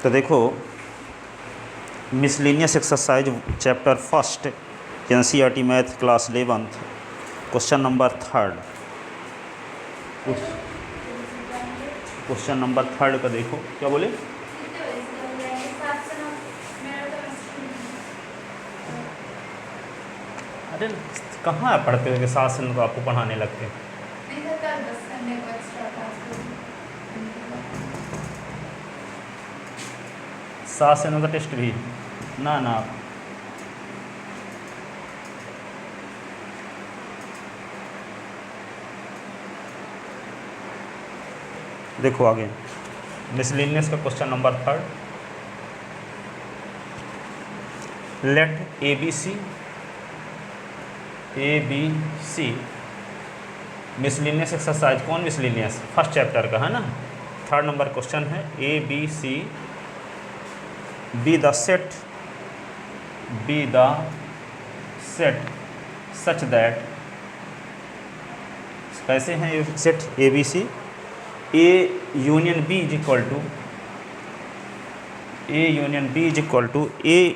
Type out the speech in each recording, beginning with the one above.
तो देखो miscellaneous exercise chapter first NCERT math class 11th question number third का देखो क्या बोले। अरे कहाँ पढ़ते हो कि 7 से को आपको पढ़ाने लगते हैं। 7 से 9 का टेस्ट भी ना देखो आगे मिसलिनियस का question number third. Let A B C miscellaneous exercise. कौन मिसलिनियस? फर्स्ट चैप्टर का है ना। थर्ड नंबर क्वेश्चन है A B C be the set such that. कैसे हैं ये set A B C? A union B is equal to A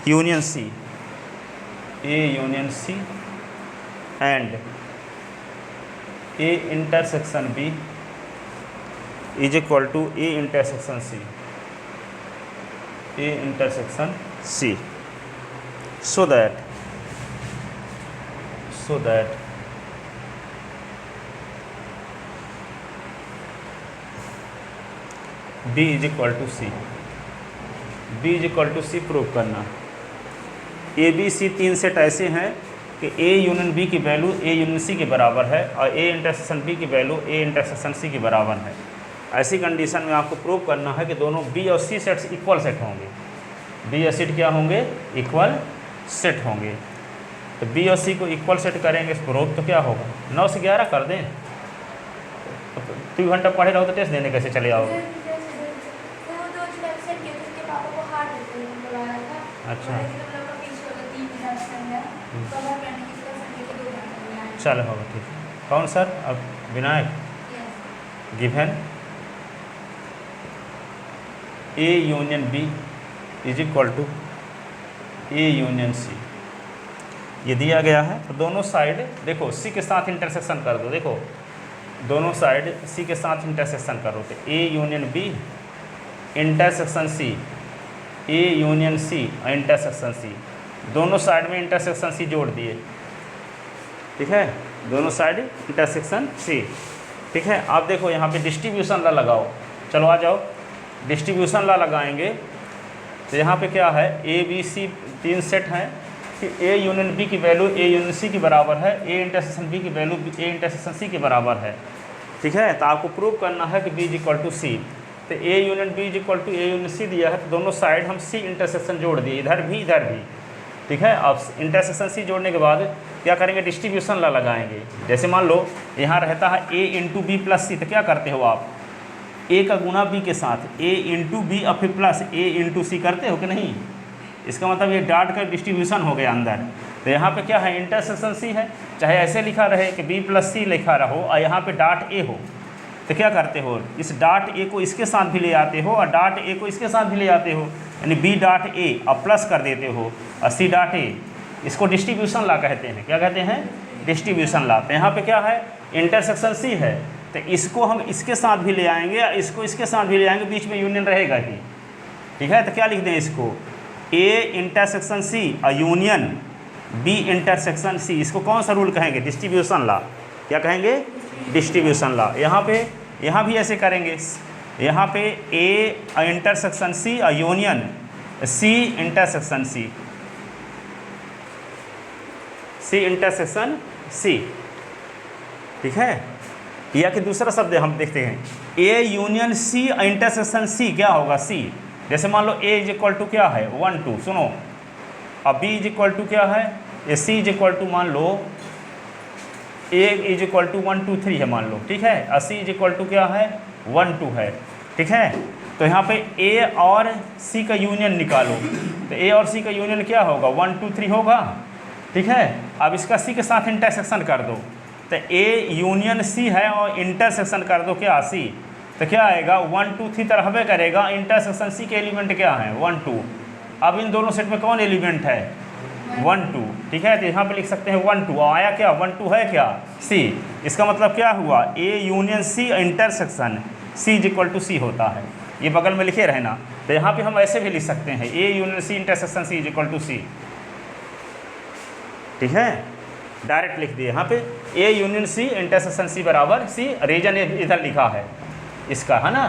union C and A intersection B is equal to A intersection C so that B is equal to C prove करना। A B C 3 set ऐसे हैं कि A union B की value ए union सी के बराबर है और A intersection B की वैल्यू ए इंटरसेक्शन सी के बराबर है। ऐसी कंडीशन में आपको प्रूव करना है कि दोनों बी और सी सेट्स इक्वल सेट होंगे। बी और सी क्या होंगे? इक्वल सेट होंगे। तो बी और सी को इक्वल सेट करेंगे प्रूव, तो क्या होगा? 9 से 11 कर दें। तो 2 घंटा पढ़े रहो तो टेस्ट देने कैसे चले आओगे? अच्छा चलो होगा ठीक है। कौन सर? अब Vinayak given A union B is equal to A union C ये दिया गया है। तो दोनों साइड देखो सी के साथ इंटरसेक्शन कर दो। देखो दोनों साइड सी के साथ इंटरसेक्शन करो तो A union B intersection C, A union C intersection C. दोनों साइड में इंटरसेक्शन सी जोड़ दिए, ठीक है। दोनों साइड इंटरसेक्शन सी, ठीक है। आप देखो यहाँ पे डिस्ट्रीब्यूशन ला लगाओ। चलो आ जाओ, डिस्ट्रीब्यूशन ला लगाएंगे तो यहाँ पे क्या है? ए बी सी 3 सेट हैं कि ए यूनियन बी की वैल्यू ए यूनियन सी की बराबर है, ए इंटरसेक्शन बी की वैल्यू ए इंटरसेक्शन सी के बराबर है, ठीक है। तो आपको प्रूव करना है कि B is equal to C. तो A union B is equal to A union C दिया है तो दोनों साइड हम सी इंटरसेक्शन जोड़ दिए, इधर भी, ठीक है। अब इंटरसेक्शन सी जोड़ने के बाद क्या करेंगे? डिस्ट्रीब्यूशन ला लगाएंगे। जैसे मान लो यहाँ रहता है ए इंटू बी प्लस सी, तो क्या करते हो आप? ए का गुना बी के साथ ए इंटू बी और फिर प्लस ए इंटू सी करते हो कि नहीं? इसका मतलब ये डॉट का डिस्ट्रीब्यूशन हो गया अंदर। तो यहाँ पे क्या है? इंटरसेक्शन सी है। चाहे ऐसे लिखा रहे कि बी प्लस सी लिखा रहो और यहाँ पे डॉट ए हो, तो क्या करते हो? इस डॉट ए को इसके साथ भी ले आते हो और डॉट ए को इसके साथ भी ले आते हो, यानी बी डॉट ए और प्लस कर देते हो और सी डॉट ए। इसको डिस्ट्रीब्यूशन ला कहते हैं। क्या कहते हैं? डिस्ट्रीब्यूशन ला। तो यहाँ पे क्या है? इंटरसेक्शन सी है तो इसको हम इसके साथ भी ले आएंगे और इसको इसके साथ भी ले आएंगे, बीच में यूनियन रहेगा ही, ठीक है। तो क्या लिख दें इसको? ए इंटरसेक्शन सी और यूनियन बी इंटरसेक्शन सी। इसको कौन सा रूल कहेंगे? डिस्ट्रीब्यूशन ला। क्या कहेंगे? डिस्ट्रीब्यूशन ला। यहाँ भी ऐसे करेंगे। यहाँ पे ए इंटरसेक्शन सी और यूनियन सी इंटरसेक्शन सी, ठीक है। या कि दूसरा शब्द हम देखते हैं, ए यूनियन सी इंटरसेक्शन सी क्या होगा? सी। जैसे मान लो ए इज इक्वल टू क्या है? 1 2, सुनो। अब बी इज इक्वल टू क्या है? ए सी इज इक्वल टू मान लो ए इज इक्वल टू 1 2 3 है मान लो, ठीक है। और सी इज इक्वल टू क्या है? 1 2 है, ठीक है। तो यहाँ पे ए और सी का यूनियन निकालो। तो ए और सी का यूनियन क्या होगा? 1 2 3 होगा, ठीक है। अब इसका सी के साथ इंटरसेक्शन कर दो तो ए यूनियन सी है और इंटरसेक्शन कर दो क्या? सी। तो क्या आएगा 1 2 3 तो रहबे करेगा, इंटरसेक्शन सी के एलिमेंट क्या है 1 2। अब इन दोनों सेट में कौन एलिमेंट है 1 2, ठीक है। तो यहाँ पे लिख सकते हैं 1 2, आया क्या 1 2 है क्या सी। इसका मतलब क्या हुआ A union C intersection C is equal to C होता है। ये बगल में लिखे रहना। तो यहाँ पे हम ऐसे भी लिख सकते हैं A union C intersection C is equal to C, ठीक है, डायरेक्ट लिख दिए यहाँ पे ए यूनियन सी इंटरसेक्शन सी बराबर सी। रीजन इधर लिखा है इसका, है ना,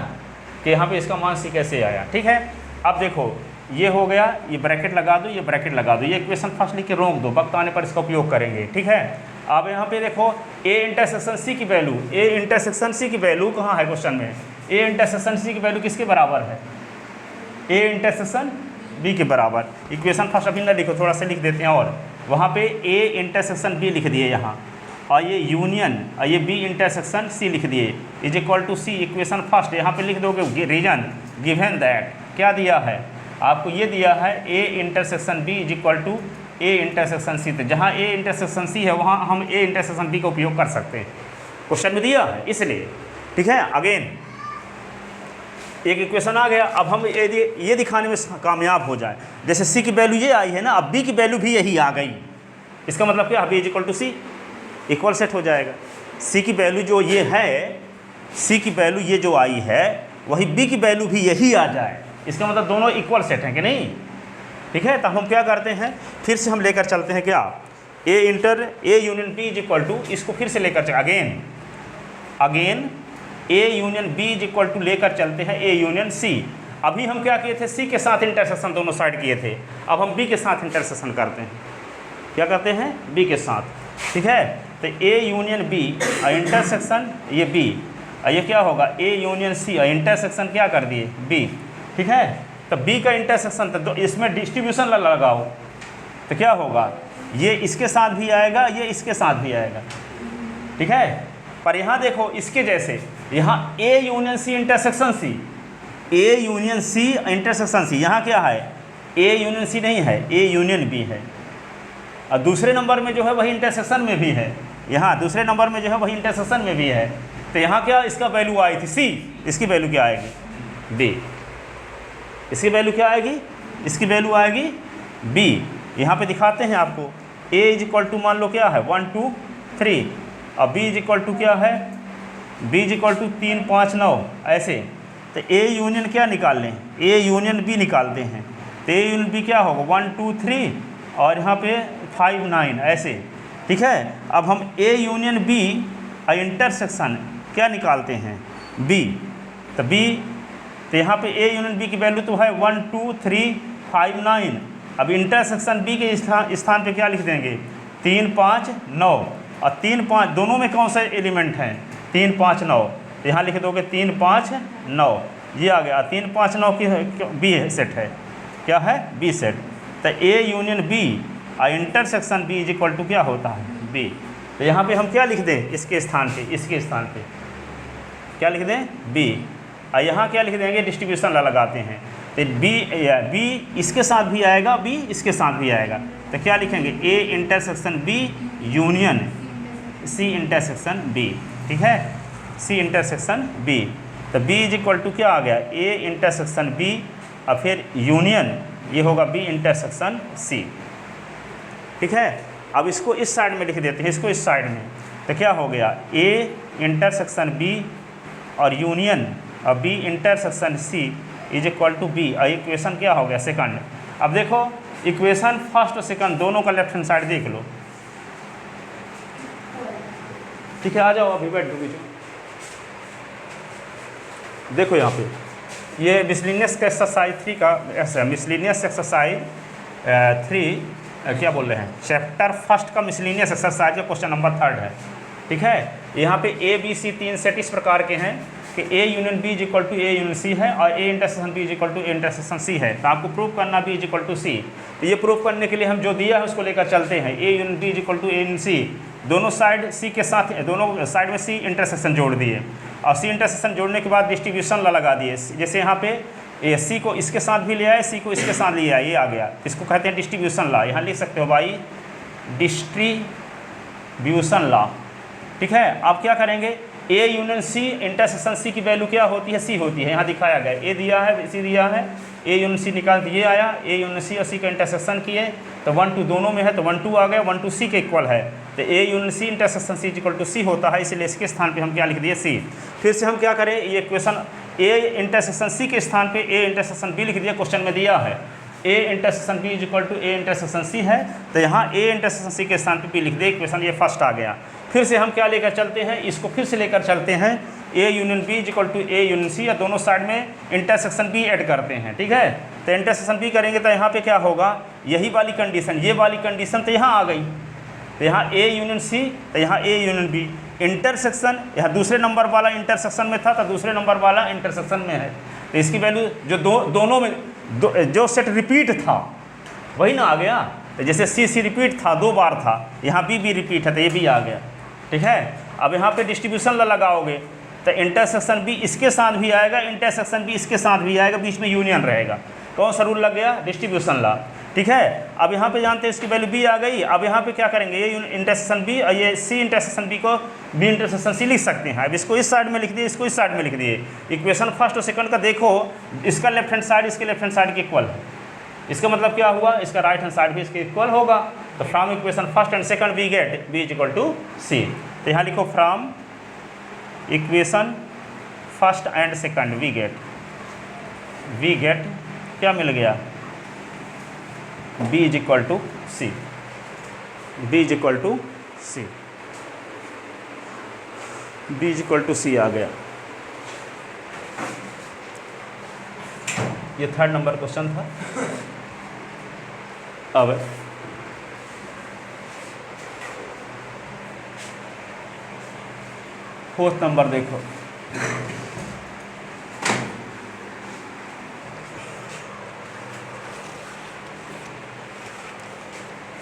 कि यहाँ पे इसका मान सी कैसे आया, ठीक है। अब देखो ये हो गया, ये ब्रैकेट लगा दो, ये ब्रैकेट लगा दो, ये इक्वेशन फर्स्ट लिख के रोक दो, वक्त आने पर इसका उपयोग करेंगे, ठीक है। अब यहाँ पे देखो ए इंटरसेक्शन सी की वैल्यू, ए इंटरसेक्शन सी की वैल्यू कहाँ है क्वेश्चन में, ए इंटरसेक्शन सी की वैल्यू किसके बराबर है ए इंटरसेक्शन बी के बराबर। इक्वेशन फर्स्ट अभी ना लिखो, थोड़ा सा लिख देते हैं, और वहाँ पे ए इंटरसेक्शन बी लिख दिए यहाँ, और ये यूनियन और ये बी इंटरसेक्शन सी लिख दिए is equal to C. Equation first यहाँ पे लिख दोगे रीजन गिवन दैट क्या दिया है आपको, ये दिया है A intersection B is equal to A intersection C. तो जहाँ ए इंटरसेक्शन सी है वहाँ हम ए इंटरसेक्शन बी का उपयोग कर सकते हैं, क्वेश्चन में दिया है इसलिए, ठीक है। अगेन एक इक्वेशन आ गया। अब हम ये दिखाने में कामयाब हो जाए, जैसे सी की वैल्यू ये आई है ना, अब बी की वैल्यू भी यही आ गई, इसका मतलब क्या B is equal to C, equal set हो जाएगा। सी की वैल्यू जो ये है, सी की वैल्यू ये जो आई है वही बी की वैल्यू भी यही आ जाए, इसका मतलब दोनों इक्वल सेट हैं कि नहीं, ठीक है। तो हम क्या करते हैं, फिर से हम लेकर चलते हैं क्या A union B is equal to, इसको फिर से लेकर again A union B is equal to लेकर चलते हैं ए यूनियन सी। अभी हम क्या किए थे, सी के साथ इंटरसेक्शन दोनों साइड किए थे, अब हम बी के साथ इंटरसेक्शन करते हैं, क्या करते हैं बी के साथ, ठीक है। तो ए यूनियन बी इंटरसेक्शन ये बी, ये क्या होगा ए यूनियन सी इंटरसेक्शन क्या कर दिए बी, ठीक है। तो बी का इंटरसेक्शन तो इसमें डिस्ट्रीब्यूशन लगाओ, तो क्या होगा ये इसके साथ भी आएगा, ये इसके साथ भी आएगा, ठीक है। पर यहाँ देखो इसके जैसे, यहाँ A union C intersection C, A union C intersection C, यहाँ क्या है ए यूनियन सी नहीं है, ए यूनियन बी है। और दूसरे नंबर में जो है वही इंटरसेक्शन में भी है, यहाँ दूसरे नंबर में जो है वही इंटरसेक्शन में भी है। तो यहाँ क्या इसका वैल्यू आई थी सी, इसकी वैल्यू क्या आएगी बी, इसकी वैल्यू क्या आएगी, इसकी वैल्यू आएगी बी। यहाँ पे दिखाते हैं आपको, ए इज इक्वल टू मान लो क्या है 1 2 3, और बी इज इक्वल टू क्या है, बी इज इक्वल टू 3 5 9 ऐसे। तो ए यूनियन क्या निकाल लें, ए यूनियन बी निकालते हैं। तो ए यूनियन बी क्या होगा 1 2 3 और यहाँ पे 5 9 ऐसे, ठीक है। अब हम ए यूनियन बी इंटरसेक्शन क्या निकालते हैं बी, तो बी, तो यहाँ पे ए यूनियन बी की वैल्यू तो है 1 2 3 5 9। अब इंटरसेक्शन बी के स्थान पे क्या लिख देंगे 3 5 9, और 3 5 दोनों में कौन सा एलिमेंट है 3 5 9, तो यहाँ लिख दोगे 3 5 9, ये आ गया 3 5 9 की बी सेट है, क्या है बी सेट। तो A union B intersection B is equal to क्या होता है बी। तो यहाँ पे हम क्या लिख दें इसके स्थान पे, इसके स्थान पे क्या लिख दें बी, और यहाँ क्या लिख देंगे डिस्ट्रीब्यूशन लगाते हैं। तो बी इसके साथ भी आएगा, बी इसके साथ भी आएगा, तो क्या लिखेंगे A intersection B union C intersection B, ठीक है, सी इंटरसेक्शन बी। तो बी इज इक्वल टू क्या आ गया ए इंटरसेक्शन बी, और फिर यूनियन ये होगा बी इंटरसेक्शन सी, ठीक है। अब इसको इस साइड में लिख देते हैं, इसको इस साइड में, तो क्या हो गया ए इंटरसेक्शन बी और यूनियन और B intersection C is equal to B. और इक्वेशन क्या हो गया सेकंड। अब देखो इक्वेशन फर्स्ट और सेकंड दोनों का लेफ्ट हैंड साइड देख लो, ठीक है। आ जाओ अभी बैठ दो, देखो यहाँ पे ये मिसलिनियस एक्सरसाइज 3 का मिसलिनियस एक्सरसाइज 3 क्या बोल रहे हैं चैप्टर फर्स्ट का मिसलिनियस एक्सरसाइज का क्वेश्चन नंबर 3 है, ठीक है। यहाँ पे ए बी सी 3 सेट इस प्रकार के हैं कि A union B is equal to A union C है, और A intersection B is equal to A intersection C है। तो आपको प्रूव करना B is equal to C. तो ये प्रूव करने के लिए हम जो दिया है उसको लेकर चलते हैं। A union B is equal to A union C, दोनों साइड सी के साथ, दोनों साइड में सी इंटरसेक्शन जोड़ दिए, और सी इंटरसेक्शन जोड़ने के बाद डिस्ट्रीब्यूशन लगा दिए। जैसे यहाँ पे ए सी को इसके साथ भी ले आए, सी को इसके साथ ले आए, ये आ गया, इसको कहते हैं डिस्ट्रीब्यूशन लॉ। यहाँ लिख सकते हो भाई डिस्ट्रीब्यूशन लॉ, ठीक है। आप क्या करेंगे ए यूनियन सी इंटरसेक्शन सी की वैल्यू क्या होती है? सी होती है। यहाँ दिखाया गया ए दिया है, सी दिया है, ए यूनियन सी निकाल दिए आया, ए यूनियन सी और सी का इंटरसेक्शन किए तो 1 2 दोनों में है तो 1 2 आ गया, 1 2 सी के इक्वल है तो A union C intersection C equal to C होता है, इसलिए इसके स्थान पे हम क्या लिख दिए? सी। फिर से हम क्या करें, ये इक्वेशन ए इंटरसेक्शन सी के स्थान पे ए इंटरसेक्शन बी लिख दिया, क्वेश्चन में दिया है A intersection B is equal to A intersection C है तो यहाँ ए इंटरसेक्शन सी के स्थान पे बी लिख दिए, इक्वेशन ये फर्स्ट आ गया। फिर से हम क्या लेकर चलते हैं, इसको फिर से लेकर चलते हैं A union B is equal to A union C, या दोनों साइड में इंटरसेक्शन बी ऐड करते हैं, ठीक है। तो इंटरसेक्शन बी करेंगे तो यहाँ पे क्या होगा, यही वाली कंडीशन, ये वाली कंडीशन तो यहाँ आ गई, तो यहाँ ए यूनियन सी तो यहाँ ए यूनियन बी, इंटरसेक्शन यहाँ दूसरे नंबर वाला इंटरसेक्शन में था तो दूसरे नंबर वाला इंटरसेक्शन में है, तो इसकी वैल्यू जो दोनों में जो सेट रिपीट था वही ना आ गया। तो जैसे सी रिपीट था 2 बार था, यहाँ बी रिपीट है तो ये भी आ गया, ठीक है। अब यहाँ पे डिस्ट्रीब्यूशन लगाओगे तो इंटरसेक्शन बी इसके साथ भी आएगा, इंटरसेक्शन बी इसके साथ भी आएगा, बीच में यूनियन रहेगा। कौन सा रूल लग गया? डिस्ट्रीब्यूशन ला, ठीक है। अब यहाँ पे जानते हैं इसकी वैल्यू बी आ गई। अब यहाँ पे क्या करेंगे, ये इंटरसेक्शन बी और ये सी इंटरसेक्शन बी को बी इंटरसेक्शन सी लिख सकते हैं। अब इसको इस साइड में लिख दिए, इसको इस साइड में लिख दिए। इक्वेशन फर्स्ट और सेकंड का देखो, इसका लेफ्ट हैंड साइड इसके लेफ्ट हैंड साइड के इक्वल है, इसका मतलब क्या हुआ, इसका राइट हैंड साइड भी इसके इक्वल होगा। तो from equation first and second we get B is equal to C. तो यहाँ लिखो from equation first and second we get क्या मिल गया, B is equal to C, B is equal to C, B is equal to C आ गया। ये 3rd number question था। अब 4th नंबर देखो,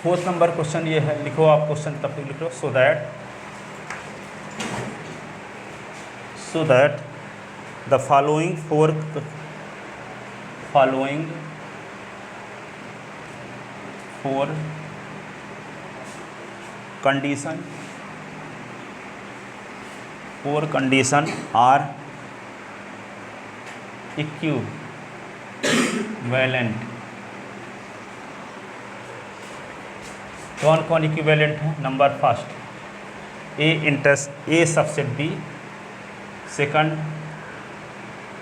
फोर्थ नंबर क्वेश्चन ये है, लिखो आप क्वेश्चन तब तक लिख लो। So that the following four condition are equivalent. कौन कौन इक्विवेलेंट है? Number first A subset B, second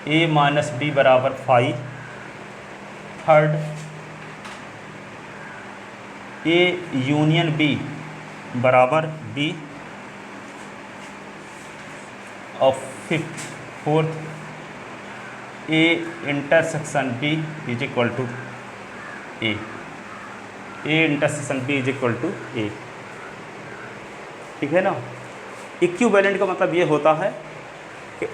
A minus B बराबर 5, थर्ड ए यूनियन बी बराबर बी, और fourth A intersection B is equal to A, A intersection B is equal to A, ठीक है ना। Equivalent का मतलब ये होता है कि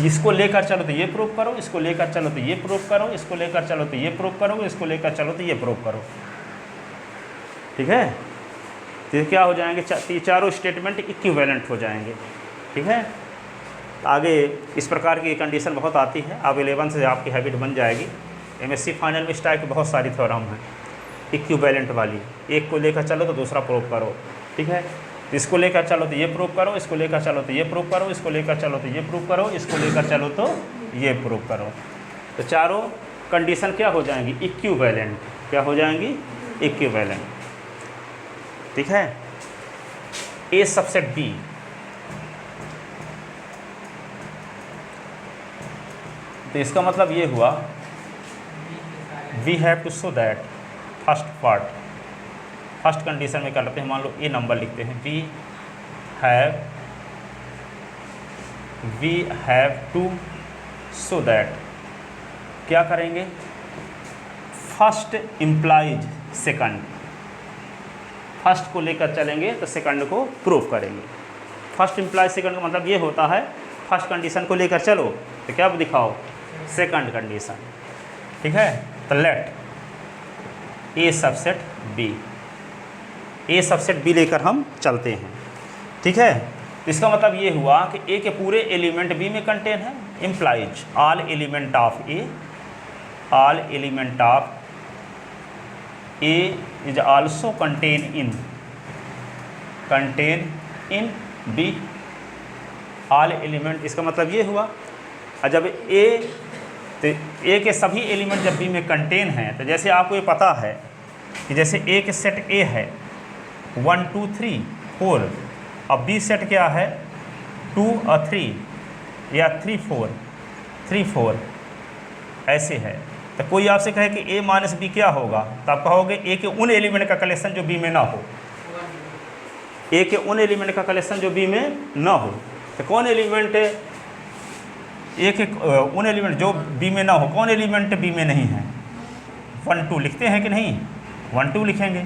इसको लेकर चलो तो ये प्रूव करो, इसको लेकर चलो तो ये प्रूव करो, इसको लेकर चलो तो ये प्रूव करो, इसको लेकर चलो तो ये प्रूव करो, ठीक है। तो क्या हो जाएंगे, चारों स्टेटमेंट इक्विवेलेंट हो जाएंगे, ठीक है। आगे इस प्रकार की कंडीशन बहुत आती है, अब 11 से आपकी हैबिट बन जाएगी। MSc फाइनल में इस टाइप की बहुत सारी थ्योरम है इक्विवेलेंट वाली, एक को लेकर चलो तो दूसरा प्रूव करो, ठीक है। इसको लेकर चलो तो ये प्रूव करो, इसको लेकर चलो तो ये प्रूव करो, इसको लेकर चलो तो ये प्रूव करो, इसको लेकर चलो तो ये प्रूव करो। तो चारों कंडीशन क्या हो जाएंगी, इक्विवेलेंट। क्या हो जाएंगी, इक्विवेलेंट, ठीक है। ए सबसेट बी, तो इसका मतलब ये हुआ we have to show that first part, first condition में कर लेते हैं, मान लो ए नंबर लिखते हैं, we have to show that, क्या करेंगे, फर्स्ट इम्प्लाइज सेकंड, फर्स्ट को लेकर चलेंगे तो सेकंड को प्रूफ करेंगे। फर्स्ट इम्प्लाइज सेकंड का मतलब ये होता है, फर्स्ट कंडीशन को लेकर चलो तो क्या दिखाओ, सेकंड कंडीशन, ठीक है। तो लेट ए सबसेट बी, ए सबसेट बी लेकर हम चलते हैं, ठीक है। तो इसका मतलब ये हुआ कि ए के पूरे एलिमेंट बी में कंटेन है, implies all element of A, all element of A is also contain in B, all element, इसका मतलब ये हुआ और जब ए, तो ए के सभी एलिमेंट जब बी में कंटेन हैं, तो जैसे आपको ये पता है कि जैसे ए के सेट ए है 1 2 3 4, अब बी सेट क्या है 2 और 3 या 3 4 3 4 ऐसे है। तो कोई आपसे कहे कि ए माइनस बी क्या होगा, तो आप कहोगे ए के उन एलिमेंट का कलेक्शन जो बी में ना हो, ए के उन एलिमेंट का कलेक्शन जो बी में ना हो। तो कौन एलिमेंट ए के उन एलिमेंट जो बी में ना हो, कौन एलिमेंट बी में नहीं है? 1 2 लिखते हैं कि नहीं? 1 2 लिखेंगे।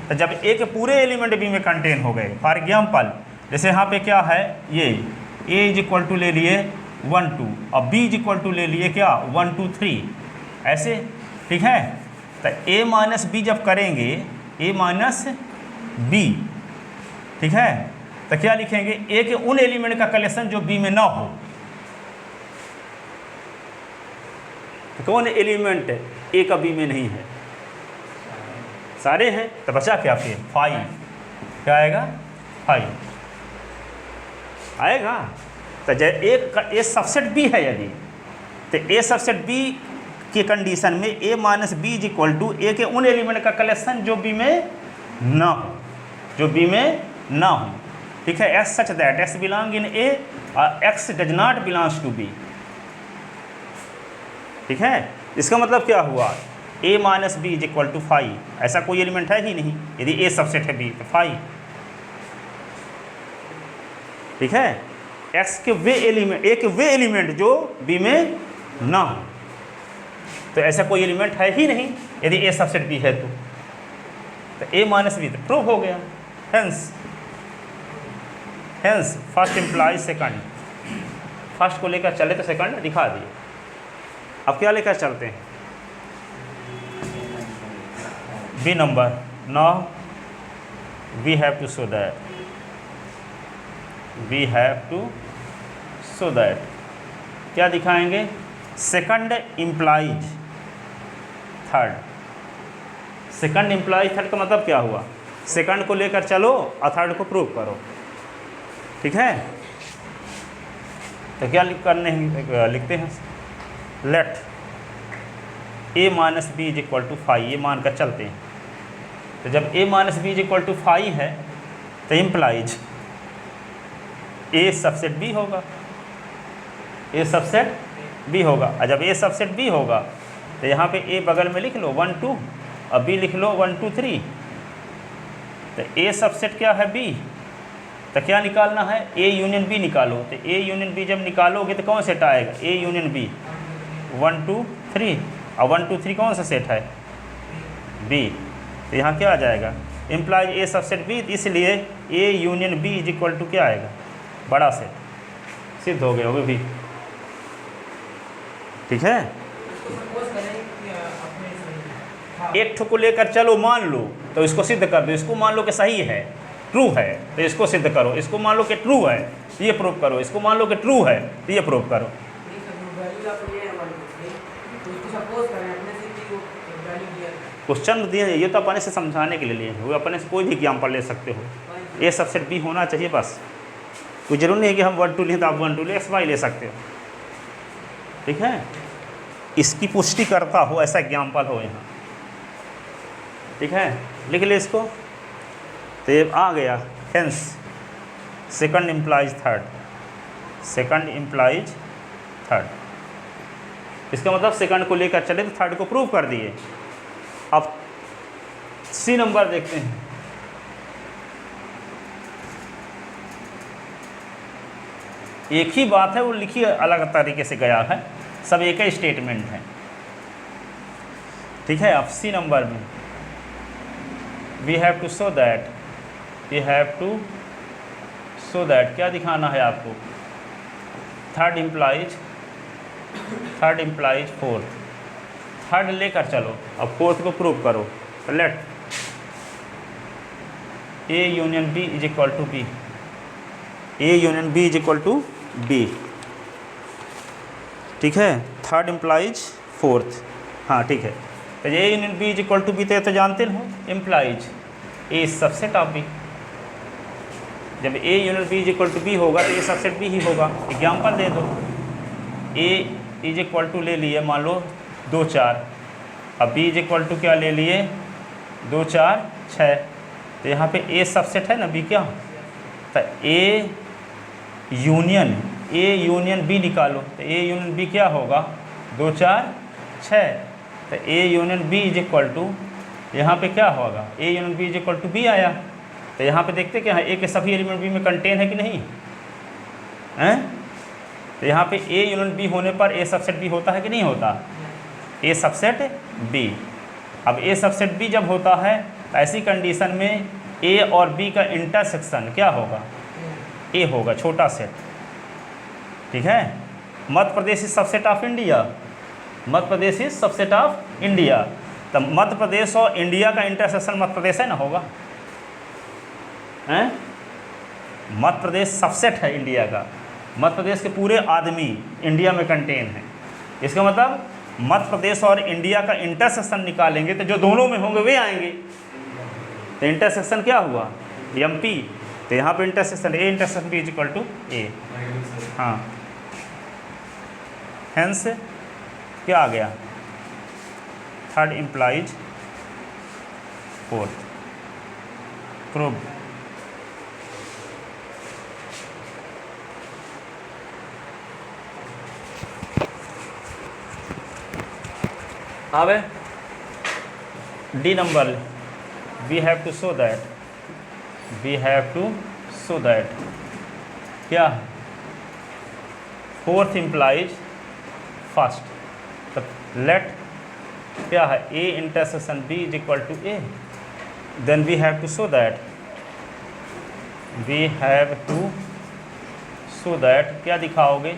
तो जब ए के पूरे एलिमेंट बी में कंटेन हो गए, फॉर एग्जाम्पल जैसे यहाँ पे क्या है, ये ए इज इक्वल टू ले लिए 1 2 और बी इज इक्वल टू ले लिए क्या 1 2 3 ऐसे, ठीक है। तो ए माइनस बी जब करेंगे, ए माइनस बी, ठीक है, तो क्या लिखेंगे? ए के उन एलिमेंट का कलेक्शन जो बी में ना हो। तो कौन एलिमेंट ए का बी में नहीं है? सारे हैं। तो बचा क्या फिर? 5। क्या आएगा? 5 आएगा। तो जब ए सबसेट बी है यदि, तो ए सबसेट बी की कंडीशन में A minus B is equal to A के उन एलिमेंट का कलेक्शन जो बी में ना हो, जो बी में ना हो, ठीक है। As such that x belong in A और x does not belongs to B, ठीक है। इसका मतलब क्या हुआ? A minus B is equal to 5, ऐसा कोई एलिमेंट है ही नहीं। यदि ए सबसेट है बी तो 5, ठीक है। एक्स के वे एलिमेंट, ए के वे एलिमेंट जो बी में ना हो, तो ऐसा कोई एलिमेंट है ही नहीं यदि ए सबसेट बी है तो ए माइनस बी तो प्रूव हो गया। Hence first implies second, first को लेकर चले तो सेकंड दिखा दिए। अब क्या लेकर चलते हैं? B number. Now we have to show that, we have to show that क्या दिखाएंगे? Second implies third. Second implies third का मतलब क्या हुआ? सेकंड को लेकर चलो और थर्ड को प्रूव करो, ठीक है। तो क्या लिखते हैं? Let A minus B is equal to 5, ये मान कर चलते हैं। तो जब A minus B is equal to 5 है तो इम्प्लाइज ए सबसेट बी होगा, ए सबसेट बी होगा। और जब ए सबसेट बी होगा तो यहाँ पे ए बगल में लिख लो 1 2 और बी लिख लो 1 2 3। तो ए सबसेट क्या है? बी। तो क्या निकालना है? ए यूनियन बी निकालो। तो ए यूनियन बी जब निकालोगे तो कौन सेट आएगा? ए यूनियन बी 1 2 3, और 1 2 3 कौन सा सेट है? बी। तो यहाँ क्या आ जाएगा? इम्प्लाइज ए सबसेट बी, इसलिए A union B is equal to क्या आएगा? बड़ा सेट। सिद्ध हो गया वो भी, ठीक है। एक ठो को लेकर चलो मान लो तो इसको सिद्ध कर दो। इसको मान लो कि सही है, ट्रू है, तो इसको सिद्ध करो। इसको मान लो कि ट्रू है तो ये प्रूव करो। इसको मान लो कि ट्रू है तो ये प्रूव करो। क्वेश्चन दिए, ये तो अपने से समझाने के लिए लिए वो अपने से कोई भी एग्जाम्पल ले सकते हो। ए सबसेट बी होना चाहिए बस, कोई जरूर नहीं है कि हम 1 2 लें तो आप 1 2 ले, एक्स वाई ले सकते हो, ठीक है। इसकी पुष्टि करता हो ऐसा एग्जाम्पल हो यहाँ, ठीक है। लिख ले इसको। तो ये आ गया। Hence second implies third, second implies third. इसका मतलब सेकंड को लेकर चले तो थर्ड को प्रूव कर दिए। अब सी नंबर देखते हैं। एक ही बात है, वो लिखी अलग तरीके से गया है, सब एक ही स्टेटमेंट है, ठीक है। अब सी नंबर में we have to show that, we have to show that क्या दिखाना है आपको? Third implies fourth. थर्ड लेकर चलो, अब फोर्थ को प्रूव करो। तो let A union B is equal to B, A union B is equal to B, ठीक है। थर्ड इम्प्लाइज फोर्थ, हाँ ठीक है। तो A union B is equal to B तो जानते हो, implies A subset of B, जब A union B is equal to B होगा तो ए सबसेट बी ही होगा। एग्जाम्पल दे दो, ए इज इक्वल टू ले लिए मान लो 2 4, अब बी इज इक्वल टू क्या ले लिए 2 4 6, तो यहाँ पे ए सबसेट है ना बी क्या, तो ए यूनियन बी निकालो, तो ए यूनियन बी क्या होगा 2 4 6, तो A union B is equal to यहाँ पे क्या होगा A union B is equal to B आया। तो यहाँ पे देखते क्या है ए के सभी एलिमेंट बी में कंटेन है कि नहीं हैं, तो यहाँ पे ए यूनियन बी होने पर ए सबसेट बी होता है कि नहीं होता, ए सबसेट बी। अब ए सबसेट बी जब होता है तो ऐसी कंडीशन में ए और बी का इंटरसेक्शन क्या होगा, ए होगा, छोटा सेट। ठीक है, Madhya Pradesh is subset of India, Madhya Pradesh is subset of India, तो मध्य प्रदेश और इंडिया का इंटरसेक्शन मध्य प्रदेश है ना होगा, हैं मध्य प्रदेश सबसेट है इंडिया का, मध्य प्रदेश के पूरे आदमी इंडिया में कंटेन है। इसका मतलब मध्य प्रदेश और इंडिया का इंटरसेक्शन निकालेंगे तो जो दोनों में होंगे वे आएंगे, तो इंटरसेक्शन क्या हुआ एमपी, तो यहाँ पे intersection A intersection B is equal to A. हाँ, हेंस क्या आ गया, थर्ड इम्प्लाइज फोर्थ, प्रूव। अब D number we have to show that क्या फोर्थ इम्प्लाइज फर्स्ट, तो लेट क्या है A intersection B is equal to A, then we have to show that क्या दिखाओगे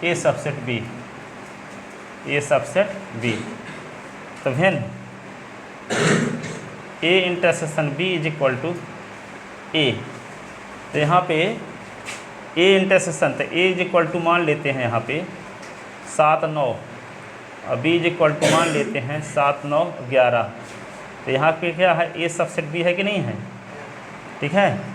ए सबसेट बी, तो when A intersection B is equal to A, तो यहाँ पे ए इंटरसेक्शन, तो ए इज इक्वल टू मान लेते हैं यहाँ पे 7 9, और बी इज इक्वल टू मान लेते हैं 7 9 11, तो यहाँ पे क्या है ए सबसेट बी है कि नहीं है, ठीक है,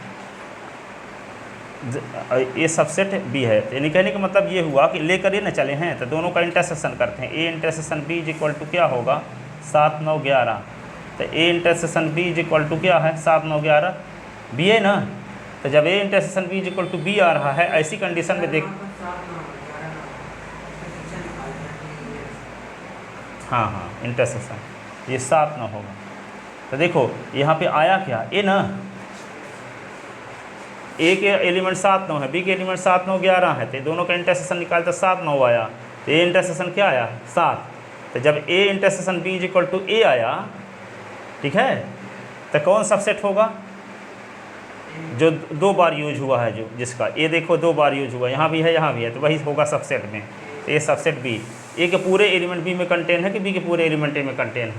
ए सबसेट बी है। तो यानी कहने का मतलब ये हुआ कि लेकर ये ना चले हैं, तो दोनों का इंटरसेक्शन करते हैं, A intersection B is equal to क्या होगा 7 9 11, तो A intersection B is equal to क्या है 7 9 11 बी है ना, तो जब A intersection B is equal to B आ रहा है ऐसी कंडीशन में देख, हाँ इंटरसेक्शन ये 7 9 होगा, तो देखो यहाँ पे आया क्या ए ना, ए के एलिमेंट 7 9 है, बी के एलिमेंट 7 9 11 है, तो दोनों का इंटरसेक्शन निकालते 7 9 आया, तो ए इंटरसेक्शन क्या आया 7, तो जब A intersection B is equal to A आया, ठीक है, तो कौन सबसेट होगा, जो 2 बार यूज हुआ है, जो जिसका ए देखो 2 बार यूज हुआ, यहाँ भी है तो वही होगा सबसेट में, तो ए सबसेट बी। ए के पूरे एलिमेंट बी में कंटेन है कि बी के पूरे एलिमेंट ए में कंटेन है,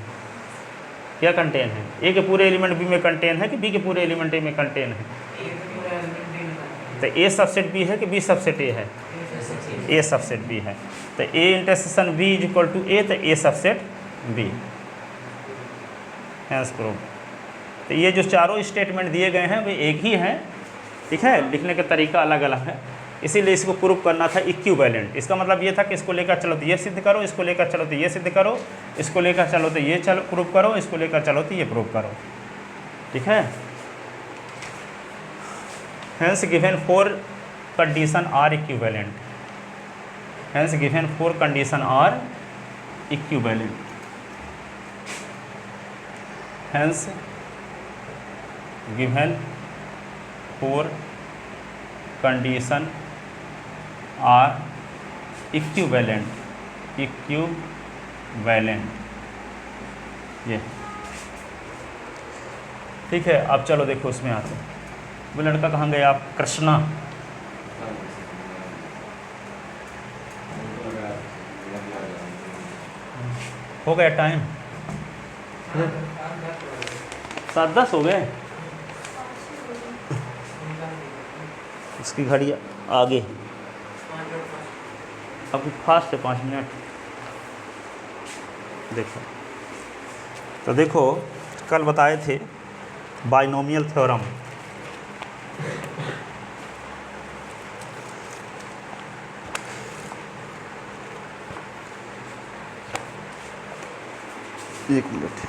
क्या कंटेन है, ए के पूरे एलिमेंट बी में कंटेन है कि बी के पूरे एलिमेंट ए में कंटेन है, तो ए सबसेट बी है कि बी सबसेट ए है, ए सबसेट बी है, तो A intersection B is equal to A, तो A subset B, hence prove. तो ये जो चारों स्टेटमेंट दिए गए हैं वे एक ही हैं, ठीक है, लिखने का तरीका अलग अलग है, इसीलिए इसको प्रूव करना था इक्विवेलेंट। इसका मतलब ये था कि इसको लेकर चलो तो ये सिद्ध करो, इसको लेकर चलो तो ये सिद्ध करो, इसको लेकर चलो तो ये चलो प्रूव करो, इसको लेकर चलो तो ये प्रूव करो, ठीक है। Hence given 4 condition are equivalent, hence given 4 condition are equivalent, hence given 4 condition are equivalent, ये ठीक है। अब चलो देखो उसमें आते हैं, वो लड़का कहाँ गया आप, कृष्णा, हो गया टाइम 7:10 हो गए, उसकी घड़ी आगे, अब फास्ट है 5 मिनट। देखो तो देखो कल बताए थे बाइनोमियल थ्योरम, एक मिनट।